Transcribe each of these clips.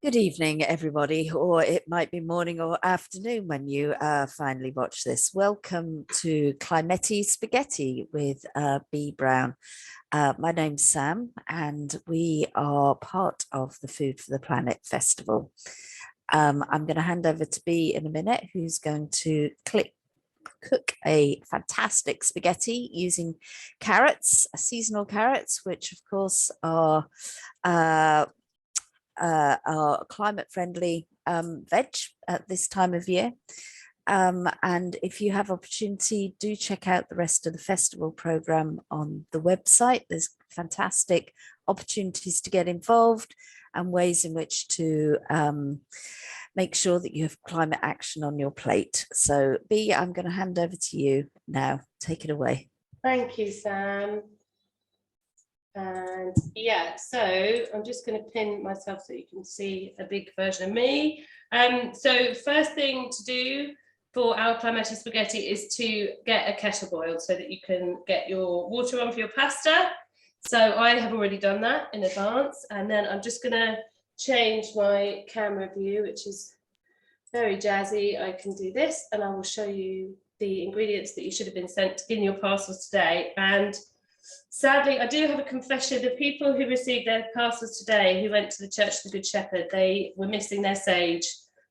Good evening, everybody, or it might be morning or afternoon when you finally watch this. Welcome to Climetti Spaghetti with B. Brown. My name's Sam, and we are part of the Food for the Planet Festival. I'm going to hand over to B in a minute, who's going to cook a fantastic spaghetti using carrots, seasonal carrots, which of course are climate friendly veg at this time of year. And if you have opportunity, do check out the rest of the festival program on the website. There's fantastic opportunities to get involved and ways in which to make sure that you have climate action on your plate. So B, I'm going to hand over to you now. Take it away. Thank you, Sam. And yeah, so I'm just going to pin myself so you can see a big version of me. So first thing to do for our Climetti spaghetti is to get a kettle boiled so that you can get your water on for your pasta. So I have already done that in advance, and then I'm just going to change my camera view, which is very jazzy. I can do this, and I will show you the ingredients that you should have been sent in your parcels today. And sadly, I do have a confession. The people who received their parcels today, who went to the Church of the Good Shepherd, they were missing their sage.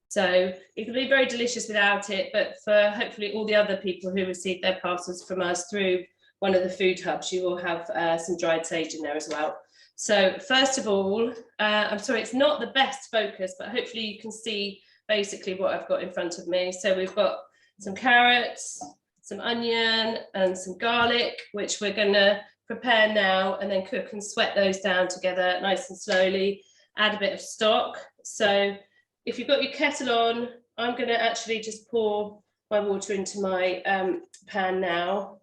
So it can be very delicious without it, but for hopefully all the other people who received their parcels from us through one of the food hubs, you will have some dried sage in there as well. So first of all, I'm sorry, it's not the best focus, but hopefully you can see basically what I've got in front of me. So we've got some carrots, some onion and some garlic, which we're going to prepare now and then cook and sweat those down together nice and slowly. Add a bit of stock. So if you've got your kettle on, I'm going to actually just pour my water into my pan now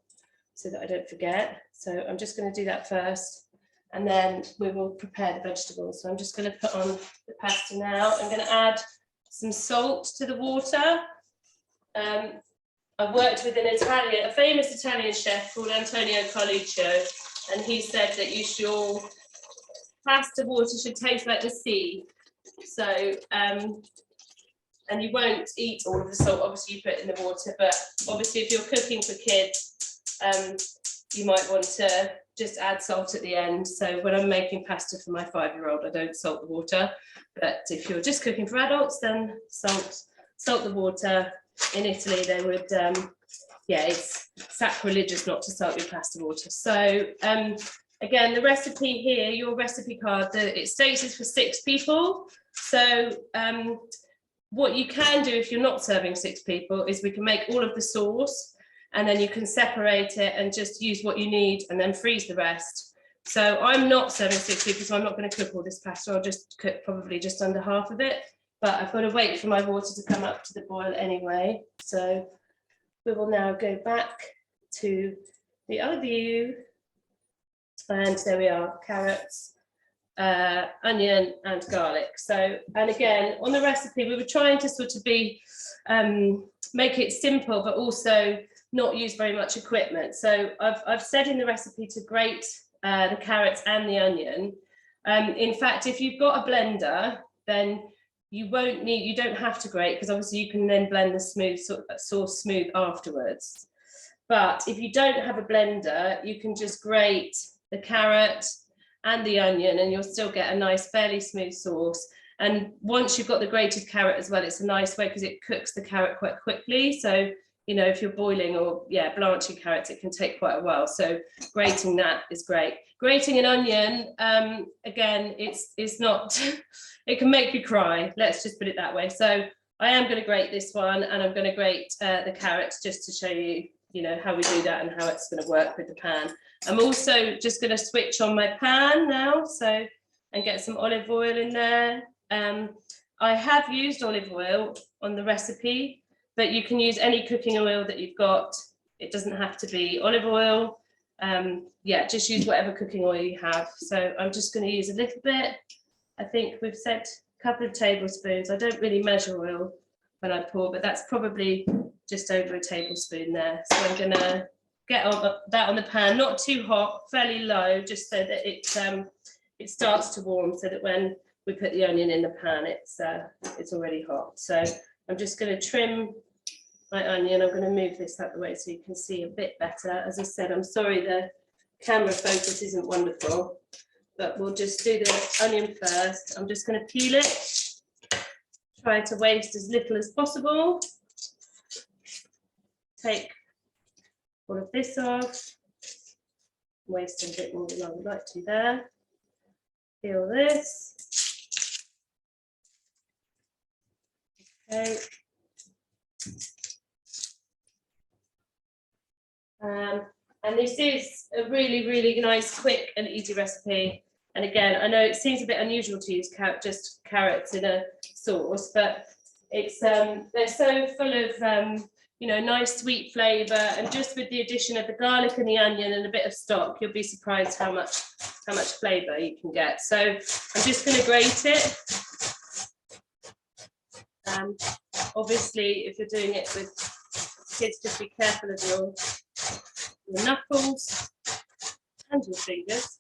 so that I don't forget. So I'm just going to do that first, and then we will prepare the vegetables. So I'm just going to put on the pasta now. I'm going to add some salt to the water. I worked with a famous Italian chef called Antonio Carluccio, and he said that your pasta water should taste like the sea. So, and you won't eat all of the salt, obviously you put it in the water, but obviously if you're cooking for kids, you might want to just add salt at the end. So when I'm making pasta for my 5-year-old, I don't salt the water, but if you're just cooking for adults, then salt the water. In Italy, they would, it's sacrilegious not to salt your pasta water. So again, the recipe here, your recipe card, it states it's for 6 people. So what you can do if you're not serving 6 people is we can make all of the sauce, and then you can separate it and just use what you need and then freeze the rest. So I'm not serving 6 people, so I'm not going to cook all this pasta. I'll just cook probably just under half of it. But I've got to wait for my water to come up to the boil anyway. So we will now go back to the other view. And there we are, carrots, onion and garlic. So, and again, on the recipe, we were trying to sort of make it simple, but also not use very much equipment. So I've said in the recipe to grate the carrots and the onion. In fact, if you've got a blender, then you don't have to grate, because obviously you can then blend the sauce smooth afterwards. But if you don't have a blender, you can just grate the carrot and the onion and you'll still get a nice, fairly smooth sauce. And once you've got the grated carrot as well, it's a nice way because it cooks the carrot quite quickly. So, you know, if you're boiling or blanching carrots, it can take quite a while. So grating that is great. Grating an onion, again, it's not, it can make you cry. Let's just put it that way. So I am going to grate this one, and I'm going to grate the carrots just to show you, how we do that and how it's going to work with the pan. I'm also just going to switch on my pan now, and get some olive oil in there. I have used olive oil on the recipe, but you can use any cooking oil that you've got. It doesn't have to be olive oil. Just use whatever cooking oil you have. So I'm just going to use a little bit. I think we've said a couple of tablespoons. I don't really measure oil when I pour, but that's probably just over a tablespoon there. So I'm going to get that on the pan, not too hot, fairly low, just so that it starts to warm, so that when we put the onion in the pan, it's already hot. So I'm just going to trim my onion. I'm going to move this out of the way so you can see a bit better. As I said, I'm sorry the camera focus isn't wonderful, but we'll just do the onion first. I'm just going to peel it, try to waste as little as possible. Take all of this off, waste a bit more than I would like to there. Peel this. Okay. And this is a really, really nice, quick and easy recipe. And again, I know it seems a bit unusual to use just carrots in a sauce, but it's they're so full of you know, nice sweet flavour, and just with the addition of the garlic and the onion and a bit of stock, you'll be surprised how much flavour you can get. So I'm just going to grate it. Obviously, if you're doing it with kids, just be careful of your knuckles and your fingers.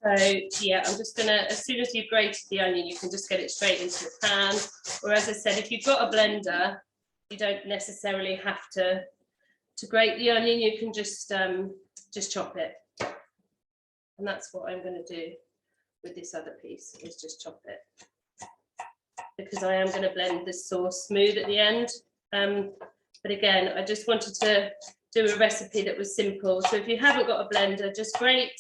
So yeah, I'm just gonna, as soon as you've grated the onion, you can just get it straight into the pan. Or as I said, if you've got a blender, you don't necessarily have to grate the onion. You can just chop it. And that's what I'm going to do with this other piece, is just chop it. Because I am going to blend this sauce smooth at the end. But again, I just wanted to do a recipe that was simple. So if you haven't got a blender, just grate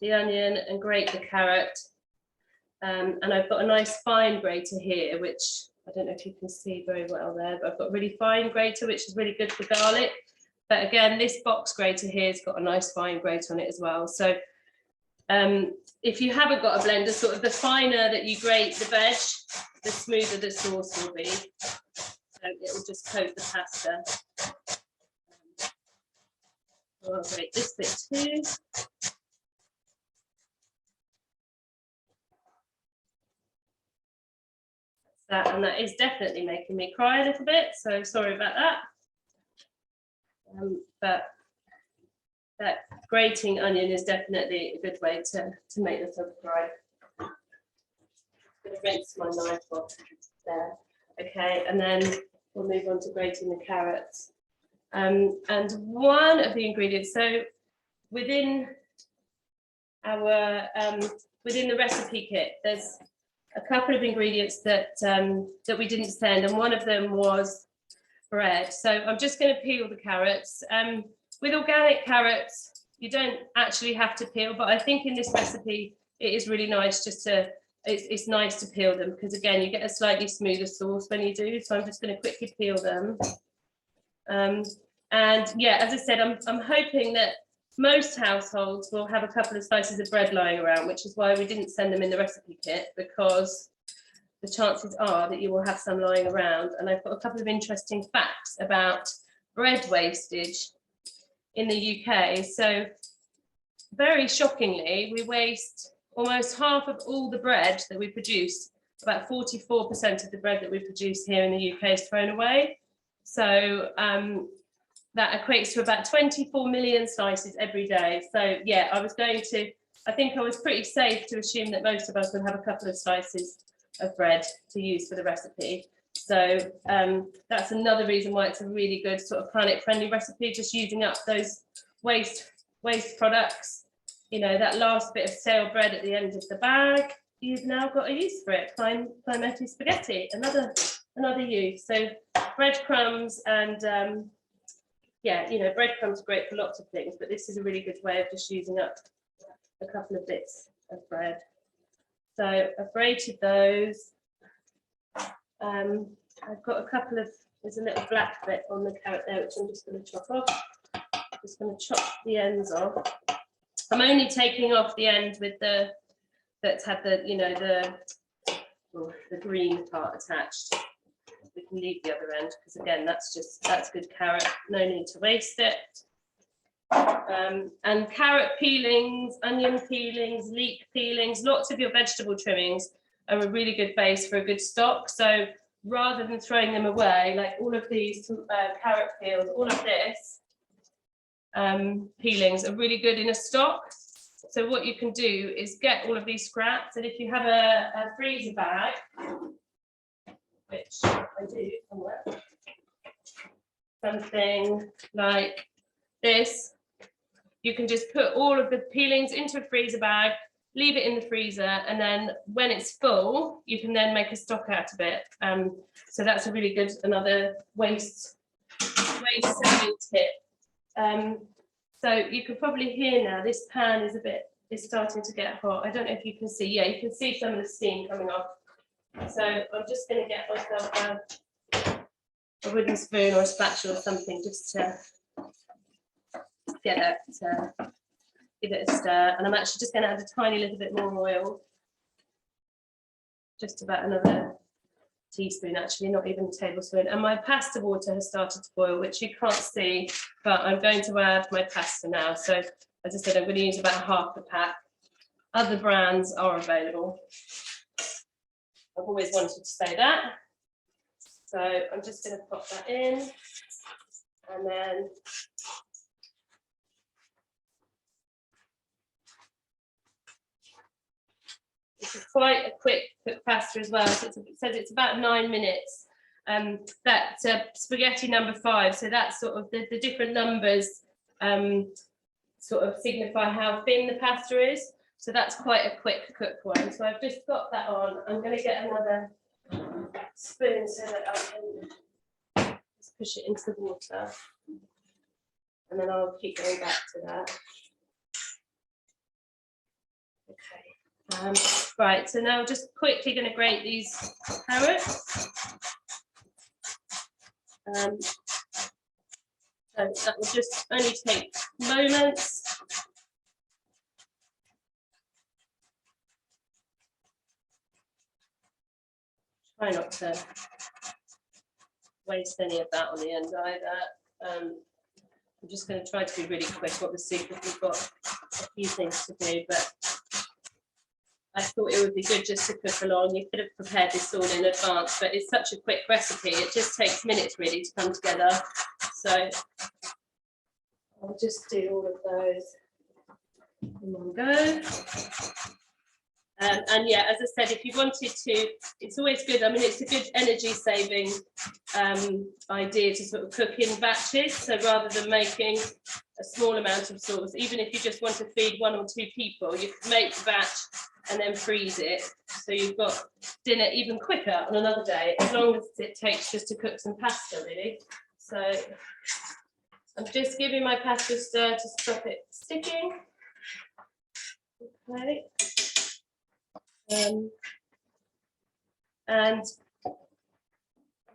the onion and grate the carrot. And I've got a nice fine grater here, which I don't know if you can see very well there, but I've got a really fine grater, which is really good for garlic. But again, this box grater here has got a nice fine grate on it as well. So if you haven't got a blender, sort of the finer that you grate the veg, the smoother the sauce will be. So it will just coat the pasta. I'll grate this bit too. That, and that is definitely making me cry a little bit, so sorry about that. But that grating onion is definitely a good way to make the sauce cry. I'm going to rinse my knife off there. Okay, and then we'll move on to grating the carrots. And one of the ingredients, so within our within the recipe kit, there's a couple of ingredients that that we didn't send, and one of them was bread. So I'm just going to peel the carrots. With organic carrots, you don't actually have to peel, but I think in this recipe it is really nice just to, it's nice to peel them, because again, you get a slightly smoother sauce when you do. So I'm just going to quickly peel them. And yeah, as I said, I'm hoping that most households will have a couple of slices of bread lying around, which is why we didn't send them in the recipe kit, because the chances are that you will have some lying around. And I've got a couple of interesting facts about bread wastage in the UK. So very shockingly, we waste almost half of all the bread that we produce. About 44% of the bread that we produce here in the UK is thrown away. So that equates to about 24 million slices every day. So yeah, I think I was pretty safe to assume that most of us would have a couple of slices of bread to use for the recipe. So that's another reason why it's a really good sort of planet-friendly recipe, just using up those waste products. You know, that last bit of stale bread at the end of the bag, you've now got a use for it. Climetti spaghetti, another use. So breadcrumbs and yeah, you know, breadcrumbs are great for lots of things, but this is a really good way of just using up a couple of bits of bread. So I've grated those. I've got a couple of, there's a little black bit on the carrot there, which I'm just going to chop off. Just going to chop the ends off. I'm only taking off the end with the, that's had the, you know, the green part attached. We can leave the other end, because again, that's good carrot, no need to waste it. And carrot peelings, onion peelings, leek peelings, lots of your vegetable trimmings are a really good base for a good stock. So rather than throwing them away, like all of these carrot peels, all of this peelings are really good in a stock. So what you can do is get all of these scraps, and if you have a freezer bag, which I do somewhere, something like this, you can just put all of the peelings into a freezer bag, leave it in the freezer, and then when it's full, you can then make a stock out of it. So that's a really good, another waste saving tip. So you can probably hear now, this pan is starting to get hot. I don't know if you can see. Yeah, you can see some of the steam coming off. So I'm just going to get myself a wooden spoon or a spatula or something just to get it, give it a stir. And I'm actually just going to add a tiny little bit more oil, just about another teaspoon, actually, not even a tablespoon. And my pasta water has started to boil, which you can't see, but I'm going to add my pasta now. So as I said, I'm going to use about half the pack. Other brands are available. I've always wanted to say that. So I'm just going to pop that in, and then it's quite a quick cook pasta as well. So it says it's about 9 minutes. That's spaghetti number 5. So that's sort of the different numbers sort of signify how thin the pasta is. So that's quite a quick cook one. So I've just got that on. I'm going to get another spoon so that I can just push it into the water. And then I'll keep going back to that. Okay. Right, so now I'm just quickly going to grate these carrots. So that will just only take moments. Try not to waste any of that on the end either. I'm just going to try to be really quick, obviously, because we've got a few things to do, but I thought it would be good just to cook along. You could have prepared this all in advance, but it's such a quick recipe. It just takes minutes really to come together. So I'll just do all of those in one go. And yeah, as I said, if you wanted to, it's always good. I mean, it's a good energy saving idea to sort of cook in batches. So rather than making a small amount of sauce, even if you just want to feed 1 or 2 people, you can make the batch and then freeze it. So you've got dinner even quicker on another day, as long as it takes just to cook some pasta, really. So I'm just giving my pasta a stir to stop it sticking. Okay. And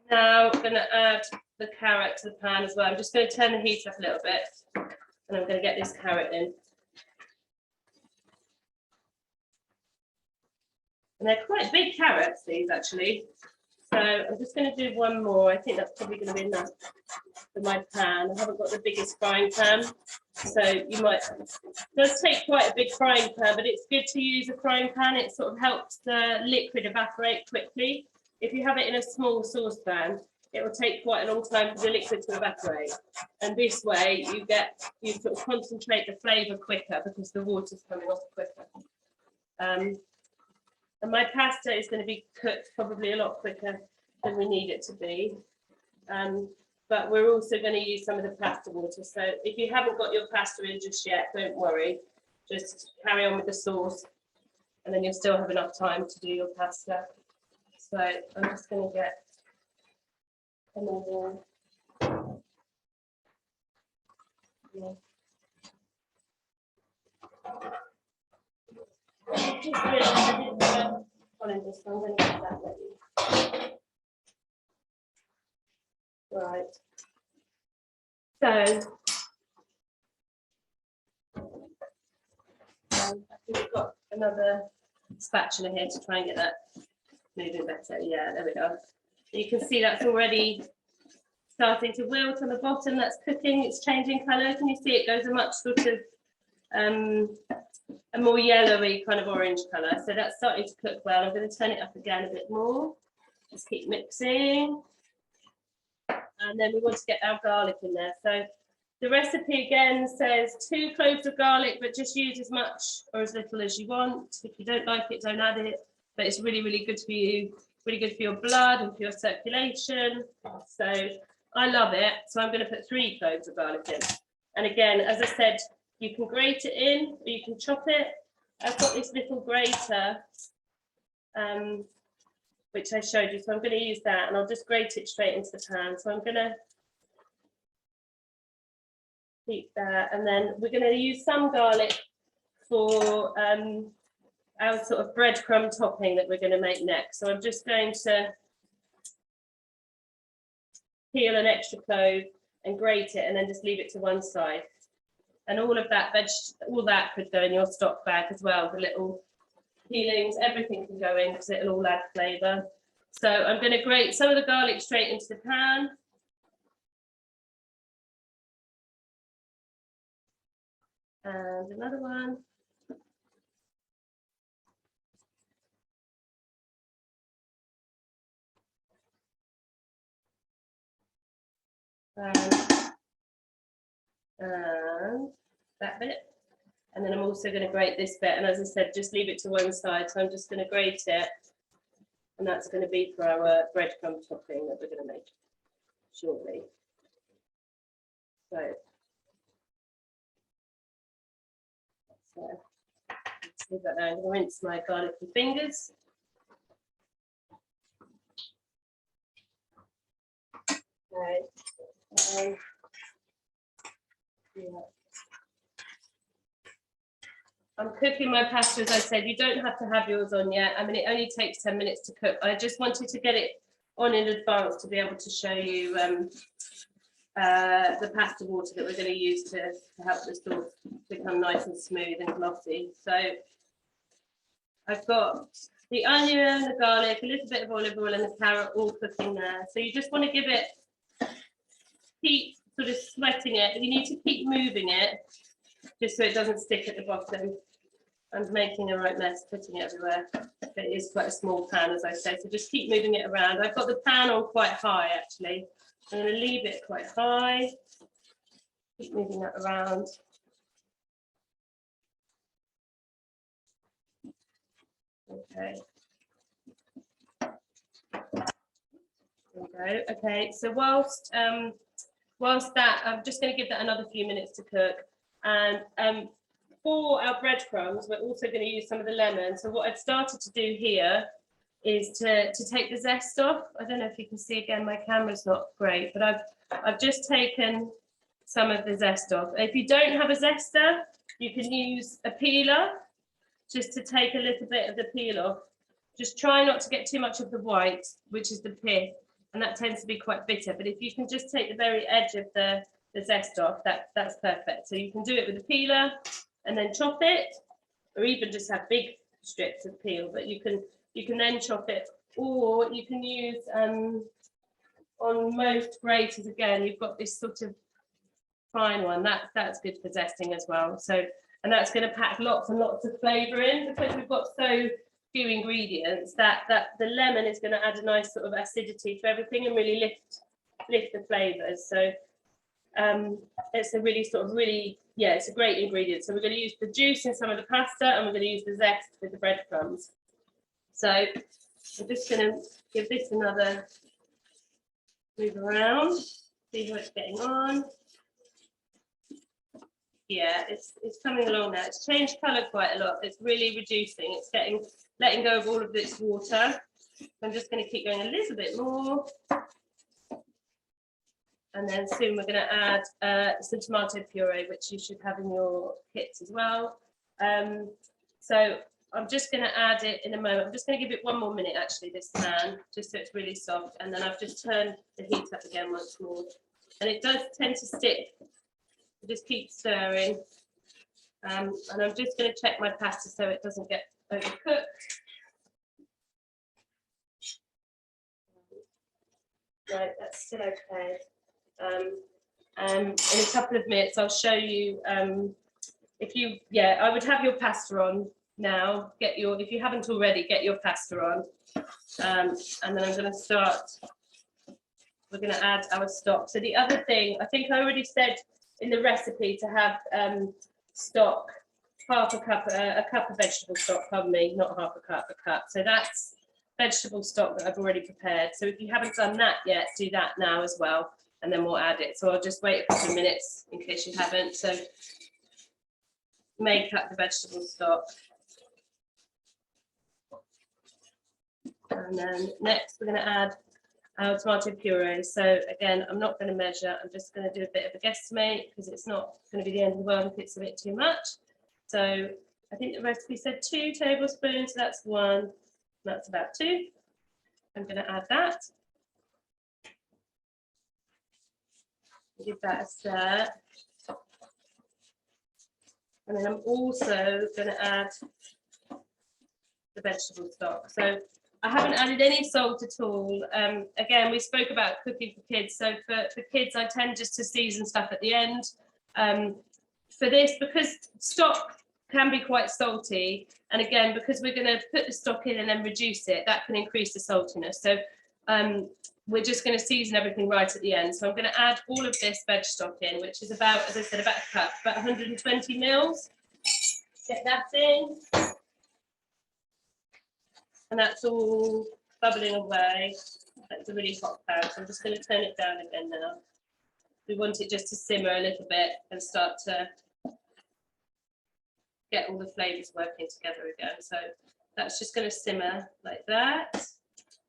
now I'm going to add the carrot to the pan as well. I'm just going to turn the heat up a little bit, and I'm going to get this carrot in. And they're quite big carrots, these actually. So I'm just going to do one more. I think that's probably going to be enough for my pan. I haven't got the biggest frying pan, so you might, it does take quite a big frying pan, but it's good to use a frying pan. It sort of helps the liquid evaporate quickly. If you have it in a small saucepan, it will take quite a long time for the liquid to evaporate. And this way you sort of concentrate the flavour quicker because the water's coming off quicker. And my pasta is going to be cooked probably a lot quicker than we need it to be. But we're also going to use some of the pasta water. So if you haven't got your pasta in just yet, don't worry. Just carry on with the sauce, and then you'll still have enough time to do your pasta. So I'm just going to get another. Yeah. Just realised I didn't follow this, so I'm going to get that ready. Right. So I think we've got another spatula here to try and get that moving better. Yeah, there we go. You can see that's already starting to wilt on the bottom. That's cooking. It's changing colour. Can you see it goes a much sort of a more yellowy kind of orange colour. So that's starting to cook well. I'm going to turn it up again a bit more. Just keep mixing. And then we want to get our garlic in there. So the recipe again says 2 cloves of garlic, but just use as much or as little as you want. If you don't like it, don't add it. But it's really, really good for you, really good for your blood and for your circulation. So I love it. So I'm going to put 3 cloves of garlic in. And again, as I said, you can grate it in or you can chop it. I've got this little grater, which I showed you. So I'm going to use that and I'll just grate it straight into the pan. So I'm going to keep that. And then we're going to use some garlic for our sort of breadcrumb topping that we're going to make next. So I'm just going to peel an extra clove and grate it and then just leave it to one side. And all of that all that could go in your stock bag as well. The little peelings, everything can go in because it'll all add flavour. So I'm going to grate some of the garlic straight into the pan. And another one. And that bit. And then I'm also going to grate this bit. And as I said, just leave it to one side. So I'm just going to grate it. And that's going to be for our breadcrumb topping that we're going to make shortly. So let's leave that there. I'm going to rinse my garlicky fingers. Okay. Yeah. I'm cooking my pasta, as I said. You don't have to have yours on yet. I mean, it only takes 10 minutes to cook. I just wanted to get it on in advance to be able to show you the pasta water that we're going to use to help the sauce become nice and smooth and glossy. So I've got the onion, the garlic, a little bit of olive oil and the carrot all cooking there. So you just want to give it, keep sort of sweating it. You need to keep moving it just so it doesn't stick at the bottom. I'm making a right mess, putting it everywhere. It is quite a small pan, as I said, so just keep moving it around. I've got the pan on quite high, actually. I'm going to leave it quite high. Keep moving that around. Okay. There we go. Okay, so whilst that, I'm just going to give that another few minutes to cook. And for our breadcrumbs, we're also going to use some of the lemon. So what I've started to do here is to take the zest off. I don't know if you can see again, my camera's not great, but I've just taken some of the zest off. If you don't have a zester, you can use a peeler just to take a little bit of the peel off. Just try not to get too much of the white, which is the pith, and that tends to be quite bitter. But if you can just take the very edge of the zest off, that's perfect. So you can do it with a peeler and then chop it, or even just have big strips of peel, but you can then chop it, or you can use on most graters, again, you've got this sort of fine one, that's good for zesting as well. So, and that's going to pack lots and lots of flavour in, because we've got so few ingredients, that the lemon is going to add a nice sort of acidity to everything and really lift the flavours. So it's a really it's a great ingredient. So we're going to use the juice in some of the pasta, and we're going to use the zest with the breadcrumbs. So I'm just going to give this another move around, see how it's getting on. Yeah, it's coming along now. It's changed colour quite a lot. It's really reducing. It's letting go of all of this water. I'm just going to keep going a little bit more. And then soon we're going to add some tomato puree, which you should have in your kits as well. So I'm just going to add it in a moment. I'm just going to give it 1 more minute, actually, this pan, just so it's really soft. And then I've just turned the heat up again once more. And it does tend to stick. So just keep stirring. And I'm just going to check my pasta so it doesn't get overcooked. Right, that's still okay. In a couple of minutes, I'll show you. I would have your pasta on now. If you haven't already, get your pasta on. And then I'm going to start, we're going to add our stock. So the other thing, I think I already said in the recipe to have stock, half a cup of vegetable stock, pardon me, not half a cup, a cup. So that's vegetable stock that I've already prepared. So if you haven't done that yet, do that now as well, and then we'll add it. So I'll just wait a couple of minutes in case you haven't. So make up the vegetable stock. And then next we're going to add our tomato puree. So again, I'm not going to measure, I'm just going to do a bit of a guesstimate because it's not going to be the end of the world if it's a bit too much. So I think the recipe said 2 tablespoons, so that's 1, that's about 2. I'm going to add that. Give that a stir. And then I'm also going to add the vegetable stock. So I haven't added any salt at all. Again, we spoke about cooking for kids. So for kids, I tend just to season stuff at the end. For this, because stock can be quite salty, and again, because we're going to put the stock in and then reduce it, that can increase the saltiness. So we're just going to season everything right at the end. So I'm going to add all of this veg stock in, which is about, as I said, about a cup, about 120 mils. Get that in. And that's all bubbling away. That's a really hot pan, so I'm just going to turn it down again now. We want it just to simmer a little bit and start to get all the flavours working together again. So that's just going to simmer like that.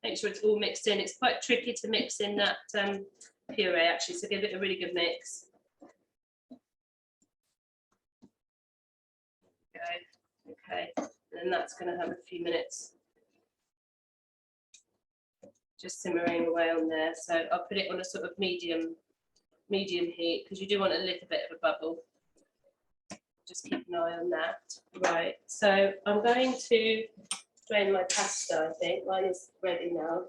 Make sure it's all mixed in. It's quite tricky to mix in that puree actually, so give it a really good mix. Okay, and then that's going to have a few minutes just simmering away on there. So I'll put it on a sort of medium heat because you do want a little bit of a bubble. Just keep an eye on that. Right, so I'm going to drain my pasta. I think mine is ready now.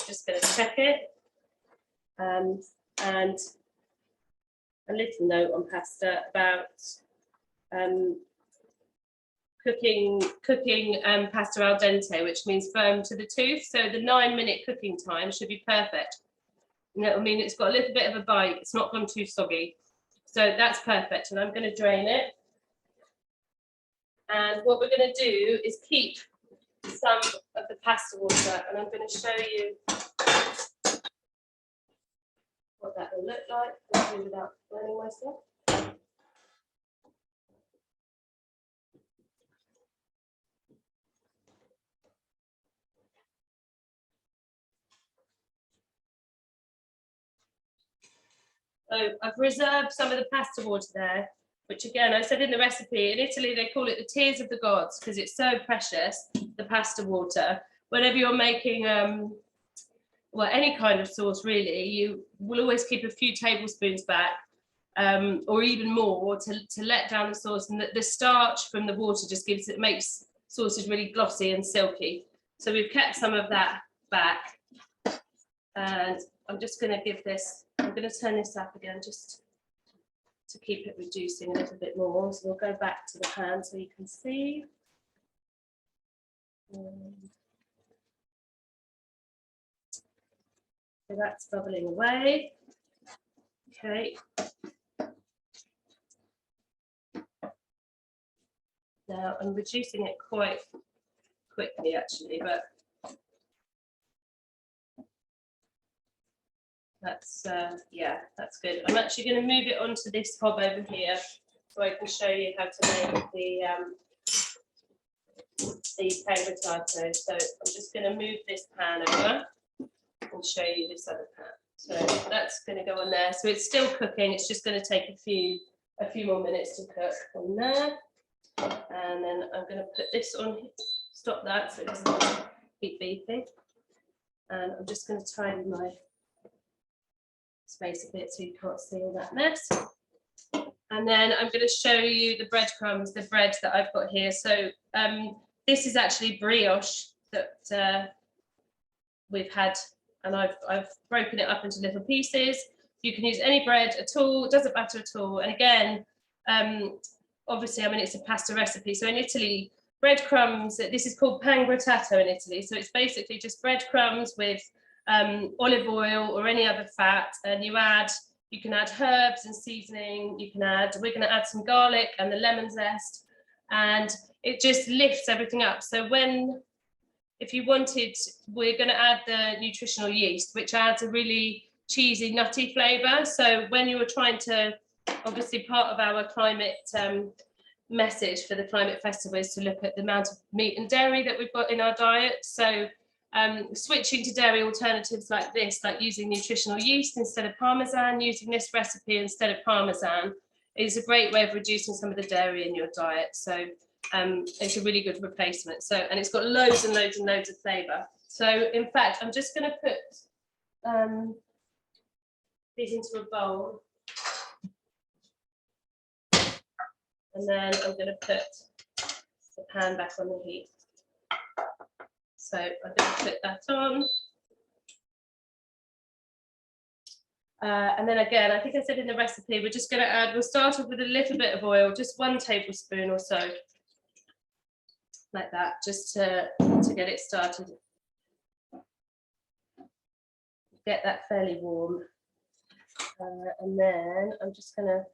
Just going to check it. And a little note on pasta about cooking pasta al dente, which means firm to the tooth. So the 9-minute cooking time should be perfect. And that'll mean it's got a little bit of a bite. It's not gone too soggy. So that's perfect. And I'm going to drain it. And what we're going to do is keep some of the pasta water, and I'm going to show you what that will look like without burning myself. So I've reserved some of the pasta water there, which again, I said in the recipe, in Italy, they call it the tears of the gods because it's so precious, the pasta water. Whenever you're making, well, any kind of sauce really, you will always keep a few tablespoons back or even more to let down the sauce. And the starch from the water just makes sauces really glossy and silky. So we've kept some of that back. And I'm just going to give this, I'm going to turn this up again just to keep it reducing a little bit more. So we'll go back to the pan so you can see. So that's bubbling away. Okay. Now I'm reducing it quite quickly actually, but that's yeah, that's good. I'm actually going to move it onto this hob over here so I can show you how to make the potato. So I'm just going to move this pan over and show you this other pan. So that's going to go on there. So it's still cooking. It's just going to take a few more minutes to cook on there. And then I'm going to put this on. Stop that so it doesn't keep beeping. And I'm just going to tidy my space a bit so you can't see all that mess. And then I'm going to show you the breadcrumbs, the bread that I've got here. So this is actually brioche that we've had, and I've broken it up into little pieces. You can use any bread at all, it doesn't matter at all. And again, obviously, I mean, it's a pasta recipe. So in Italy, breadcrumbs. This is called pan grattato in Italy. So it's basically just breadcrumbs with olive oil or any other fat, and you can add herbs and seasoning. We're going to add some garlic and the lemon zest, and it just lifts everything up. So if you wanted, we're going to add the nutritional yeast, which adds a really cheesy, nutty flavour. So when you were trying to, obviously part of our climate message for the climate festival is to look at the amount of meat and dairy that we've got in our diet. So switching to dairy alternatives like this, like using nutritional yeast instead of Parmesan, using this recipe instead of Parmesan, is a great way of reducing some of the dairy in your diet. So it's a really good replacement. So, and it's got loads and loads and loads of flavour. So in fact, I'm just going to put these into a bowl. And then I'm going to put the pan back on the heat. So I'm going to put that on. And then again, I think I said in the recipe, we're just going to add, we'll start off with a little bit of oil, just 1 tablespoon or so, like that, just to get it started. Get that fairly warm. And then I'm just going to,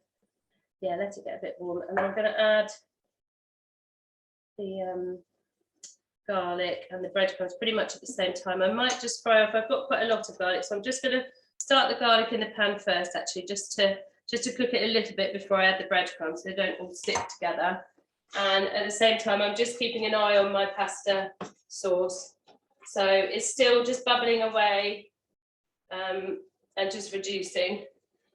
let it get a bit warm. And then I'm going to add the garlic and the breadcrumbs pretty much at the same time. I might just fry off, I've got quite a lot of garlic, so I'm just going to start the garlic in the pan first, actually, just to cook it a little bit before I add the breadcrumbs so they don't all stick together. And at the same time, I'm just keeping an eye on my pasta sauce. So it's still just bubbling away and just reducing.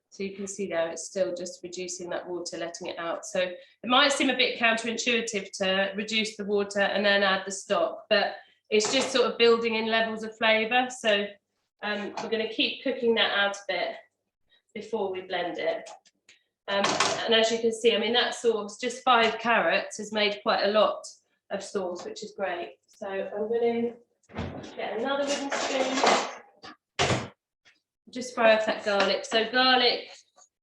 So you can see there, it's still just reducing that water, letting it out. So it might seem a bit counterintuitive to reduce the water and then add the stock, but it's just sort of building in levels of flavour. So we're going to keep cooking that out a bit before we blend it. And as you can see, I mean, that sauce, just 5 carrots, has made quite a lot of sauce, which is great. So I'm going to get another wooden spoon. Just fry off that garlic. So garlic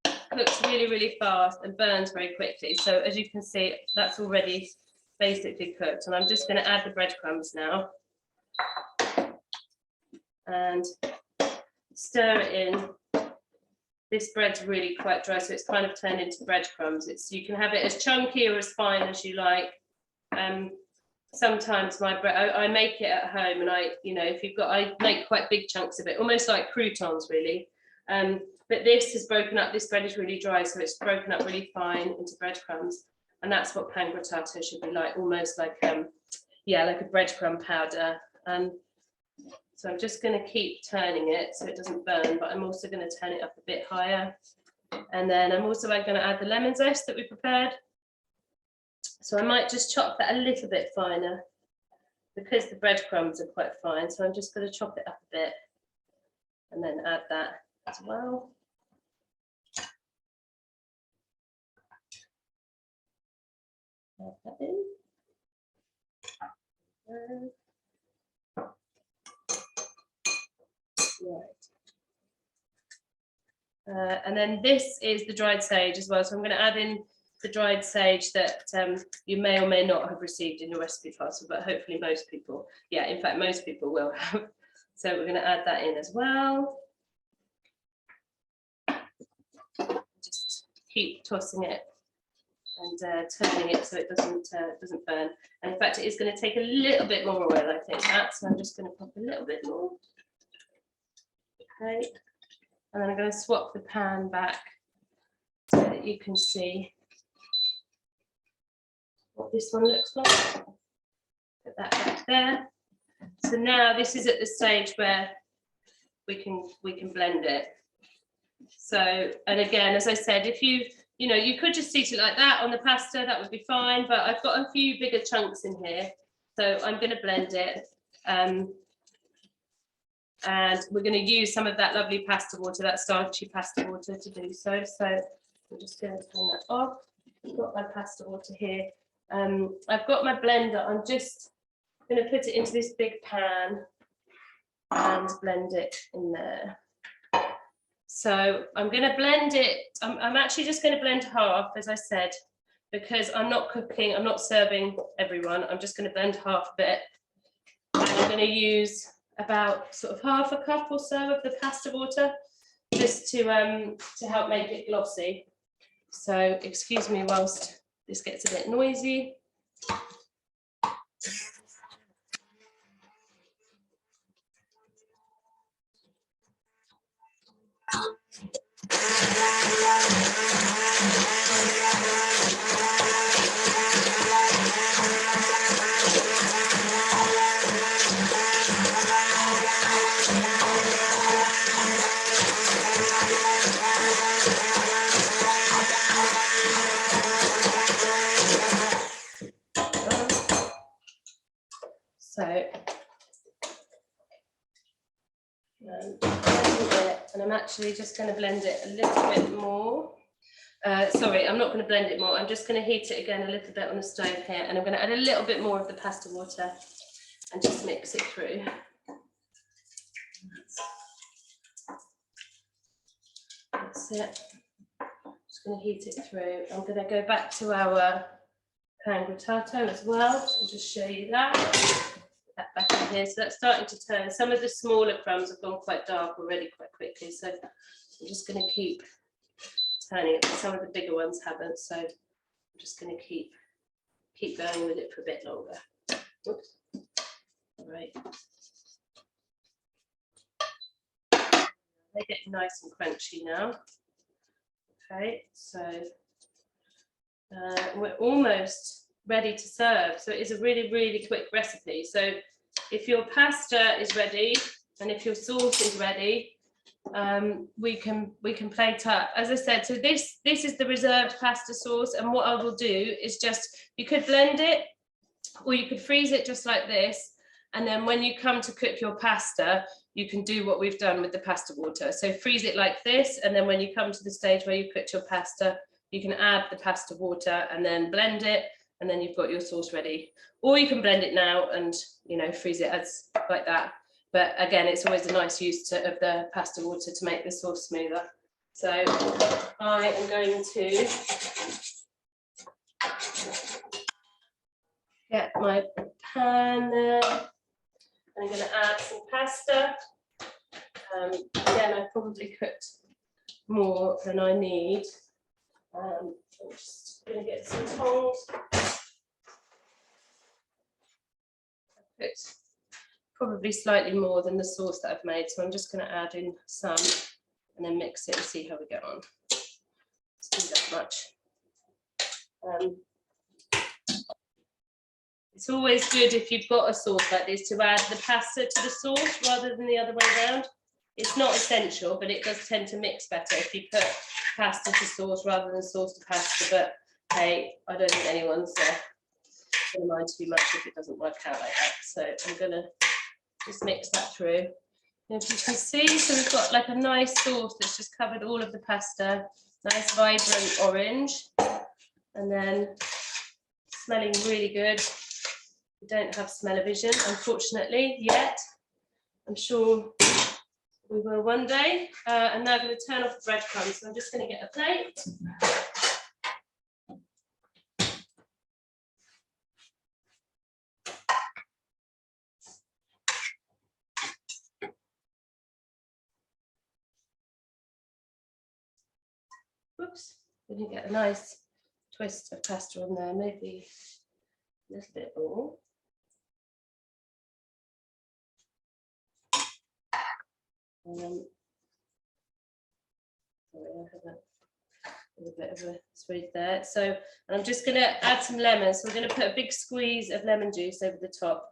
cooks really, really fast and burns very quickly. So as you can see, that's already basically cooked. And I'm just going to add the breadcrumbs now. And stir it in. This bread's really quite dry, so it's kind of turned into breadcrumbs. You can have it as chunky or as fine as you like. Sometimes my bread, I make it at home, and I make quite big chunks of it, almost like croutons, really. But this has broken up. This bread is really dry, so it's broken up really fine into breadcrumbs, and that's what pan grattato should be like, almost like like a breadcrumb powder. And so I'm just going to keep turning it so it doesn't burn, but I'm also going to turn it up a bit higher. And then I'm also going to add the lemon zest that we prepared. So I might just chop that a little bit finer because the breadcrumbs are quite fine. So I'm just going to chop it up a bit and then add that as well. Add that in. Right. And then this is the dried sage as well. So I'm going to add in the dried sage that you may or may not have received in your recipe parcel, but hopefully most people, in fact, most people will have. So we're going to add that in as well. Just keep tossing it and turning it so it doesn't burn. And in fact, it is going to take a little bit more oil, I think, so I'm just going to pop a little bit more. Okay. And then I'm going to swap the pan back so that you can see what this one looks like. Put that back there. So now this is at the stage where we can blend it. So, and again, as I said, if you could just eat it like that on the pasta, that would be fine, but I've got a few bigger chunks in here, so I'm going to blend it. And we're going to use some of that lovely pasta water, that starchy pasta water, to do so. So I'm just going to turn that off. I've got my pasta water here. I've got my blender. I'm just going to put it into this big pan and blend it in there. So I'm going to blend it. I'm actually just going to blend half, as I said, because I'm not cooking, I'm not serving everyone. I'm just going to blend half of it. And I'm going to use about sort of half a cup or so of the pasta water just to help make it glossy. So excuse me whilst this gets a bit noisy. So, and I'm actually just going to blend it a little bit more. Sorry, I'm not going to blend it more. I'm just going to heat it again a little bit on the stove here, and I'm going to add a little bit more of the pasta water and just mix it through. That's it. Just going to heat it through. I'm going to go back to our pan grattato as well and just show you that. Put that back in here. So that's starting to turn. Some of the smaller crumbs have gone quite dark already quite quickly. So I'm just going to keep turning it. But some of the bigger ones haven't. So I'm just going to keep going with it for a bit longer. Oops. All right. They're getting nice and crunchy now. Okay, so we're almost ready to serve. So it is a really, really quick recipe. So if your pasta is ready and if your sauce is ready, we can plate up. As I said, so this is the reserved pasta sauce, and what I will do is just, you could blend it or you could freeze it just like this, and then when you come to cook your pasta, you can do what we've done with the pasta water. So freeze it like this, and then when you come to the stage where you cooked your pasta, you can add the pasta water and then blend it, and then you've got your sauce ready. Or you can blend it now and, you know, freeze it as like that. But again, it's always a nice use of the pasta water to make the sauce smoother. So I am going to get my pan there. I'm going to add some pasta. Again, I probably cooked more than I need. I'm just going to get some tongs. I cooked probably slightly more than the sauce that I've made, so I'm just going to add in some and then mix it and see how we get on. Let's do that much. It's always good if you've got a sauce like this to add the pasta to the sauce rather than the other way around. It's not essential, but it does tend to mix better if you put pasta to sauce rather than sauce to pasta. But hey, I don't think anyone's going to mind too much if it doesn't work out like that. So I'm going to just mix that through. And if you can see, so we've got like a nice sauce that's just covered all of the pasta, nice vibrant orange, and then smelling really good. We don't have smell-o-vision, unfortunately, yet. I'm sure we will one day. And now I'm going to turn off the breadcrumbs. So I'm just going to get a plate. Whoops, we can get a nice twist of pasta on there, maybe a little bit more. Sorry, I have a bit of a squeeze there. So, and I'm just going to add some lemon. So we're going to put a big squeeze of lemon juice over the top,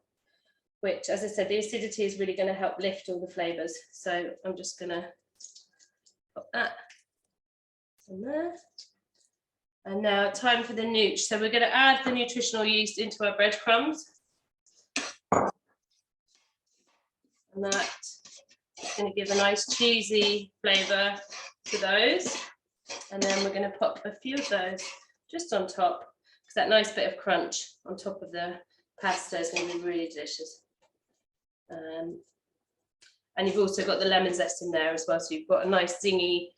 which, as I said, the acidity is really going to help lift all the flavours. So I'm just going to pop that in there. And now time for the nooch. So we're going to add the nutritional yeast into our breadcrumbs. And that is going to give a nice cheesy flavour to those. And then we're going to pop a few of those just on top, because that nice bit of crunch on top of the pasta is going to be really delicious. And you've also got the lemon zest in there as well, so you've got a nice zingy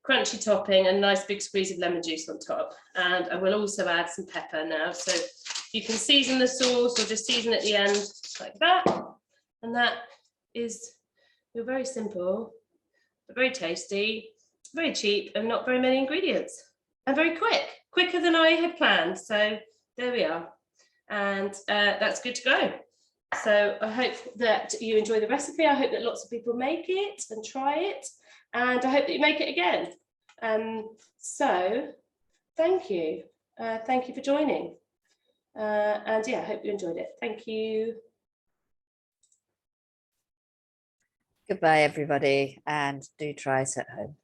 crunchy topping and nice big squeeze of lemon juice on top. And I will also add some pepper now. So you can season the sauce or just season at the end like that. And that is your very simple, but very tasty, very cheap and not very many ingredients. And very quick, quicker than I had planned. So there we are. And that's good to go. So I hope that you enjoy the recipe. I hope that lots of people make it and try it. And I hope that you make it again. So thank you. Thank you for joining. And yeah, I hope you enjoyed it. Thank you. Goodbye, everybody, and do try it at home.